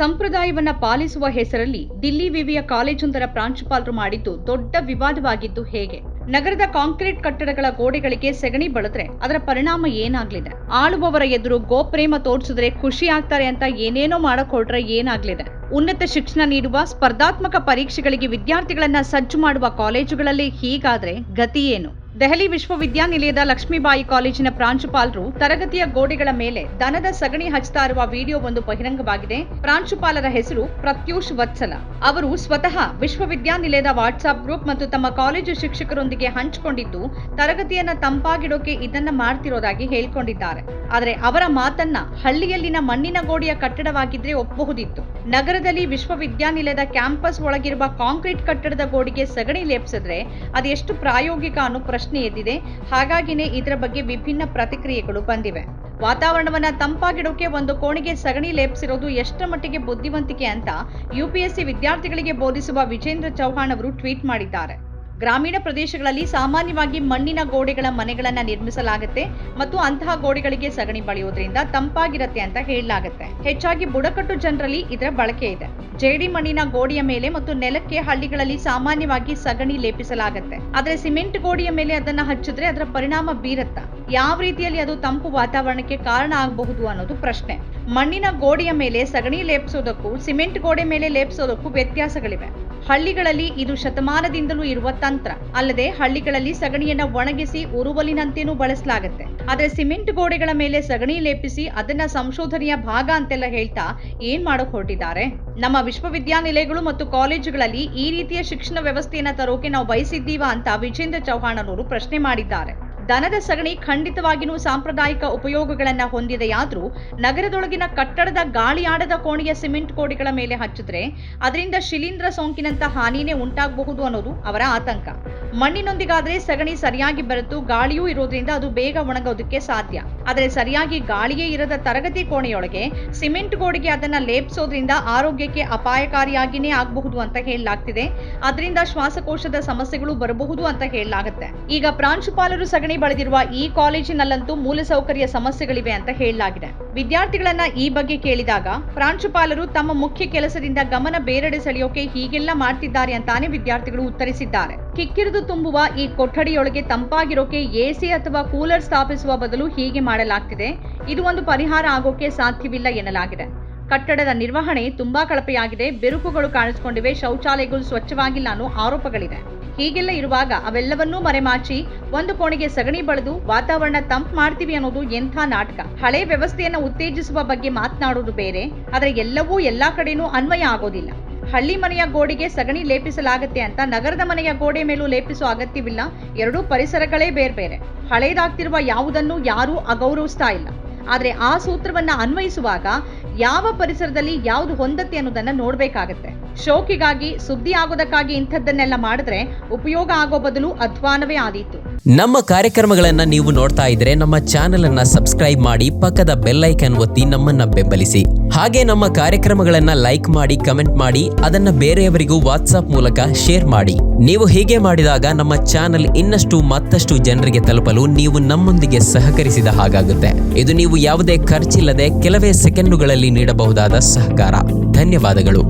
ಸಂಪ್ರದಾಯವನ್ನ ಪಾಲಿಸುವ ಹೆಸರಲ್ಲಿ ದಿಲ್ಲಿ ವಿವಿಯ ಕಾಲೇಜೊಂದರ ಪ್ರಾಂಶುಪಾಲರು ಮಾಡಿದ್ದು ದೊಡ್ಡ ವಿವಾದವಾಗಿದ್ದು ಹೇಗೆ? ನಗರದ ಕಾಂಕ್ರೀಟ್ ಕಟ್ಟಡಗಳ ಗೋಡೆಗಳಿಗೆ ಸೆಗಣಿ ಬಳದ್ರೆ ಅದರ ಪರಿಣಾಮ ಏನಾಗ್ಲಿದೆ? ಆಳುವವರ ಎದುರು ಗೋಪ್ರೇಮ ತೋರಿಸಿದ್ರೆ ಖುಷಿ ಆಗ್ತಾರೆ ಅಂತ ಏನೇನೋ ಮಾಡಕ್ ಹೊರಟ್ರೆ ಏನಾಗ್ಲಿದೆ? ಉನ್ನತ ಶಿಕ್ಷಣ ನೀಡುವ ಸ್ಪರ್ಧಾತ್ಮಕ ಪರೀಕ್ಷೆಗಳಿಗೆ ವಿದ್ಯಾರ್ಥಿಗಳನ್ನ ಸಜ್ಜು ಮಾಡುವ ಕಾಲೇಜುಗಳಲ್ಲಿ ಹೀಗಾದ್ರೆ ಗತಿ ಏನು? ದೆಹಲಿ ವಿಶ್ವವಿದ್ಯಾನಿಲಯದ ಲಕ್ಷ್ಮೀಬಾಯಿ ಕಾಲೇಜಿನ ಪ್ರಾಂಶುಪಾಲರು ತರಗತಿಯ ಗೋಡೆಗಳ ಮೇಲೆ ದನದ ಸಗಣಿ ಹಚ್ಚುತ್ತಾ ಇರುವ ವಿಡಿಯೋ ಒಂದು ಬಹಿರಂಗವಾಗಿದೆ. ಪ್ರಾಂಶುಪಾಲರ ಹೆಸರು ಪ್ರತ್ಯೂಷ್ ವತ್ಸಲ. ಅವರು ಸ್ವತಃ ವಿಶ್ವವಿದ್ಯಾನಿಲಯದ ವಾಟ್ಸ್ಆಪ್ ಗ್ರೂಪ್ ಮತ್ತು ತಮ್ಮ ಕಾಲೇಜು ಶಿಕ್ಷಕರೊಂದಿಗೆ ಹಂಚಿಕೊಂಡಿದ್ದು ತರಗತಿಯನ್ನ ತಂಪಾಗಿಡೋಕೆ ಇದನ್ನ ಮಾಡ್ತಿರೋದಾಗಿ ಹೇಳ್ಕೊಂಡಿದ್ದಾರೆ. ಆದರೆ ಅವರ ಮಾತನ್ನ ಹಳ್ಳಿಯಲ್ಲಿನ ಮಣ್ಣಿನ ಗೋಡೆಯ ಕಟ್ಟಡವಾಗಿದ್ರೆ ಒಪ್ಪಬಹುದಿತ್ತು. ನಗರದಲ್ಲಿ ವಿಶ್ವವಿದ್ಯಾನಿಲಯದ ಕ್ಯಾಂಪಸ್ ಒಳಗಿರುವ ಕಾಂಕ್ರೀಟ್ ಕಟ್ಟಡದ ಗೋಡೆಗೆ ಸಗಣಿ ಲೇಪಿಸಿದ್ರೆ ಅದೆಷ್ಟು ಪ್ರಾಯೋಗಿಕ ಅನ್ನೋ ಪ್ರಶ್ನೆ ಎದ್ದಿದೆ. ಹಾಗಾಗಿನೇ ಇದರ ಬಗ್ಗೆ ವಿಭಿನ್ನ ಪ್ರತಿಕ್ರಿಯೆಗಳು ಬಂದಿವೆ. ವಾತಾವರಣವನ್ನ ತಂಪಾಗಿಡೋಕೆ ಒಂದು ಕೋಣೆಗೆ ಸಗಣಿ ಲೇಪಿಸಿರೋದು ಎಷ್ಟರ ಮಟ್ಟಿಗೆ ಬುದ್ಧಿವಂತಿಕೆ ಅಂತ ಯುಪಿಎಸ್ಸಿ ವಿದ್ಯಾರ್ಥಿಗಳಿಗೆ ಬೋಧಿಸುವ ವಿಜೇಂದ್ರ ಚೌಹಾಣ್ ಅವರು ಟ್ವೀಟ್ ಮಾಡಿದ್ದಾರೆ. ಗ್ರಾಮೀಣ ಪ್ರದೇಶಗಳಲ್ಲಿ ಸಾಮಾನ್ಯವಾಗಿ ಮಣ್ಣಿನ ಗೋಡೆಗಳ ಮನೆಗಳನ್ನ ನಿರ್ಮಿಸಲಾಗುತ್ತೆ ಮತ್ತು ಅಂತಹ ಗೋಡೆಗಳಿಗೆ ಸಗಣಿ ಬಳಿಯೋದ್ರಿಂದ ತಂಪಾಗಿರುತ್ತೆ ಅಂತ ಹೇಳಲಾಗುತ್ತೆ. ಹೆಚ್ಚಾಗಿ ಬುಡಕಟ್ಟು ಜನರಲ್ಲಿ ಇದರ ಬಳಕೆ ಇದೆ. ಜೇಡಿ ಮಣ್ಣಿನ ಗೋಡೆಯ ಮೇಲೆ ಮತ್ತು ನೆಲಕ್ಕೆ ಹಳ್ಳಿಗಳಲ್ಲಿ ಸಾಮಾನ್ಯವಾಗಿ ಸಗಣಿ ಲೇಪಿಸಲಾಗುತ್ತೆ. ಆದರೆ ಸಿಮೆಂಟ್ ಗೋಡೆಯ ಮೇಲೆ ಅದನ್ನ ಹಚ್ಚಿದ್ರೆ ಅದರ ಪರಿಣಾಮ ಬೀರುತ್ತಾ? ಯಾವ ರೀತಿಯಲ್ಲಿ ಅದು ತಂಪು ವಾತಾವರಣಕ್ಕೆ ಕಾರಣ ಆಗಬಹುದು ಅನ್ನೋದು ಪ್ರಶ್ನೆ. ಮಣ್ಣಿನ ಗೋಡೆಯ ಮೇಲೆ ಸಗಣಿ ಲೇಪಿಸೋದಕ್ಕೂ ಸಿಮೆಂಟ್ ಗೋಡೆ ಮೇಲೆ ಲೇಪಿಸೋದಕ್ಕೂ ವ್ಯತ್ಯಾಸಗಳಿವೆ. ಹಳ್ಳಿಗಳಲ್ಲಿ ಇದು ಶತಮಾನದಿಂದಲೂ ಇರುವ ತಂತ್ರ. ಅಲ್ಲದೆ ಹಳ್ಳಿಗಳಲ್ಲಿ ಸಗಣಿಯನ್ನ ಒಣಗಿಸಿ ಉರುವಲಿನಂತೆನೂ ಬಳಸಲಾಗುತ್ತೆ. ಆದ್ರೆ ಸಿಮೆಂಟ್ ಗೋಡೆಗಳ ಮೇಲೆ ಸಗಣಿ ಲೇಪಿಸಿ ಅದನ್ನ ಸಂಶೋಧನೆಯ ಭಾಗ ಅಂತೆಲ್ಲ ಹೇಳ್ತಾ ಏನ್ ಮಾಡೋಕ್ ಹೊರಟಿದ್ದಾರೆ? ನಮ್ಮ ವಿಶ್ವವಿದ್ಯಾನಿಲಯಗಳು ಮತ್ತು ಕಾಲೇಜುಗಳಲ್ಲಿ ಈ ರೀತಿಯ ಶಿಕ್ಷಣ ವ್ಯವಸ್ಥೆಯನ್ನ ತರೋಕೆ ನಾವು ಬಯಸಿದ್ದೀವಾ ಅಂತ ವಿಜೇಂದ್ರ ಚೌಹಾಣ್ ಅವರು ಪ್ರಶ್ನೆ ಮಾಡಿದ್ದಾರೆ. ದನದ ಸಗಣಿ ಖಂಡಿತವಾಗಿಯೂ ಸಾಂಪ್ರದಾಯಿಕ ಉಪಯೋಗಗಳನ್ನ ಹೊಂದಿದೆಯಾದ್ರೂ ನಗರದೊಳಗಿನ ಕಟ್ಟಡದ ಗಾಳಿ ಆಡದ ಕೋಣೆಯ ಸಿಮೆಂಟ್ ಗೋಡೆಗಳ ಮೇಲೆ ಹಚ್ಚಿದ್ರೆ ಅದರಿಂದ ಶಿಲೀಂಧ್ರ ಸೋಂಕಿನಂತ ಹಾನಿನೇ ಉಂಟಾಗಬಹುದು ಅನ್ನೋದು ಅವರ ಆತಂಕ. ಮಣ್ಣಿನೊಂದಿಗಾದ್ರೆ ಸಗಣಿ ಸರಿಯಾಗಿ ಬೆರೆತು ಗಾಳಿಯೂ ಇರೋದ್ರಿಂದ ಅದು ಬೇಗ ಒಣಗೋದಕ್ಕೆ ಸಾಧ್ಯ. ಆದರೆ ಸರಿಯಾಗಿ ಗಾಳಿಯೇ ಇರದ ತರಗತಿ ಕೋಣೆಯೊಳಗೆ ಸಿಮೆಂಟ್ ಗೋಡೆಗೆ ಅದನ್ನ ಲೇಪಿಸೋದ್ರಿಂದ ಆರೋಗ್ಯಕ್ಕೆ ಅಪಾಯಕಾರಿಯಾಗಿನೇ ಆಗಬಹುದು ಅಂತ ಹೇಳಲಾಗ್ತಿದೆ. ಅದರಿಂದ ಶ್ವಾಸಕೋಶದ ಸಮಸ್ಯೆಗಳು ಬರಬಹುದು ಅಂತ ಹೇಳಲಾಗುತ್ತೆ. ಈಗ ಪ್ರಾಂಶುಪಾಲರು ಸಗಣಿ ಬಳದಿರುವ ಈ ಕಾಲೇಜಿನಲ್ಲಂತೂ ಮೂಲಸೌಕರ್ಯ ಸಮಸ್ಯೆಗಳಿವೆ ಅಂತ ಹೇಳಲಾಗಿದೆ. ವಿದ್ಯಾರ್ಥಿಗಳನ್ನ ಈ ಬಗ್ಗೆ ಕೇಳಿದಾಗ ಪ್ರಾಂಶುಪಾಲರು ತಮ್ಮ ಮುಖ್ಯ ಕೆಲಸದಿಂದ ಗಮನ ಬೇರೆಡೆ ಸೆಳೆಯೋಕೆ ಹೀಗೆಲ್ಲ ಮಾಡ್ತಿದ್ದಾರೆ ಅಂತಾನೆ ವಿದ್ಯಾರ್ಥಿಗಳು ಉತ್ತರಿಸಿದ್ದಾರೆ. ಕಿಕ್ಕಿರಿದು ತುಂಬುವ ಈ ಕೊಠಡಿಯೊಳಗೆ ತಂಪಾಗಿರೋಕೆ ಎಸಿ ಅಥವಾ ಕೂಲರ್ ಸ್ಥಾಪಿಸುವ ಬದಲು ಹೀಗೆ ಮಾಡಲಾಗ್ತಿದೆ. ಇದು ಒಂದು ಪರಿಹಾರ ಆಗೋಕೆ ಸಾಧ್ಯವಿಲ್ಲ ಎನ್ನಲಾಗಿದೆ. ಕಟ್ಟಡದ ನಿರ್ವಹಣೆ ತುಂಬಾ ಕಳಪೆಯಾಗಿದೆ, ಬಿರುಕುಗಳು ಕಾಣಿಸಿಕೊಂಡಿವೆ, ಶೌಚಾಲಯಗಳು ಸ್ವಚ್ಛವಾಗಿಲ್ಲ ಅನ್ನೋ ಆರೋಪಗಳಿದೆ. ಹೀಗೆಲ್ಲ ಇರುವಾಗ ಅವೆಲ್ಲವನ್ನೂ ಮರೆಮಾಚಿ ಒಂದು ಕೋಣೆಗೆ ಸಗಣಿ ಬಳಿದು ವಾತಾವರಣ ತಂಪು ಮಾಡ್ತೀವಿ ಅನ್ನೋದು ಎಂಥ ನಾಟಕ. ಹಳೆ ವ್ಯವಸ್ಥೆಯನ್ನ ಉತ್ತೇಜಿಸುವ ಬಗ್ಗೆ ಮಾತನಾಡೋದು ಬೇರೆ, ಆದರೆ ಎಲ್ಲವೂ ಎಲ್ಲಾ ಕಡೆನೂ ಅನ್ವಯ ಆಗೋದಿಲ್ಲ. ಹಳ್ಳಿ ಮನೆಯ ಗೋಡೆಗೆ ಸಗಣಿ ಲೇಪಿಸಲಾಗುತ್ತೆ ಅಂತ ನಗರದ ಮನೆಯ ಗೋಡೆ ಮೇಲೂ ಲೇಪಿಸೋ ಅಗತ್ಯವಿಲ್ಲ. ಎರಡೂ ಪರಿಸರಗಳೇ ಬೇರೆ ಬೇರೆ. ಹಳೇದಾಗ್ತಿರುವ ಯಾವುದನ್ನು ಯಾರೂ ಅಗೌರವಿಸ್ತಾ ಇಲ್ಲ. ಆದ್ರೆ ಆ ಸೂತ್ರವನ್ನ ಅನ್ವಯಿಸುವಾಗ ಯಾವ ಪರಿಸರದಲ್ಲಿ ಯಾವುದು ಹೊಂದತ್ತೆ ಅನ್ನೋದನ್ನ ನೋಡ್ಬೇಕಾಗತ್ತೆ. ಶೋಕಿಗಾಗಿ ಸುದ್ದಿ ಆಗೋದಕ್ಕಾಗಿ ಇಂಥದ್ದನ್ನೆಲ್ಲ ಮಾಡಿದ್ರೆ ಉಪಯೋಗ ಆಗೋ ಬದಲು ಅಧ್ವಾನವೇ ಆದೀತು. ನಮ್ಮ ಕಾರ್ಯಕ್ರಮಗಳನ್ನ ನೀವು ನೋಡ್ತಾ ಇದ್ರೆ ನಮ್ಮ ಚಾನೆಲ್ ಅನ್ನ ಸಬ್ಸ್ಕ್ರೈಬ್ ಮಾಡಿ, ಪಕ್ಕದ ಬೆಲ್ ಐಕಾನ್ ಒತ್ತಿ ನಮ್ಮನ್ನ ಬೆಂಬಲಿಸಿ. ಹಾಗೆ ನಮ್ಮ ಕಾರ್ಯಕ್ರಮಗಳನ್ನ ಲೈಕ್ ಮಾಡಿ, ಕಮೆಂಟ್ ಮಾಡಿ, ಅದನ್ನ ಬೇರೆಯವರಿಗೂ ವಾಟ್ಸ್ಆಪ್ ಮೂಲಕ ಶೇರ್ ಮಾಡಿ. ನೀವು ಹೀಗೆ ಮಾಡಿದಾಗ ನಮ್ಮ ಚಾನೆಲ್ ಇನ್ನಷ್ಟು ಮತ್ತಷ್ಟು ಜನರಿಗೆ ತಲುಪಲು ನೀವು ನಮ್ಮೊಂದಿಗೆ ಸಹಕರಿಸಿದ ಹಾಗಾಗುತ್ತೆ. ಇದು ನೀವು ಯಾವುದೇ ಖರ್ಚಿಲ್ಲದೆ ಕೆಲವೇ ಸೆಕೆಂಡುಗಳಲ್ಲಿ ನೀಡಬಹುದಾದ ಸಹಕಾರ. ಧನ್ಯವಾದಗಳು.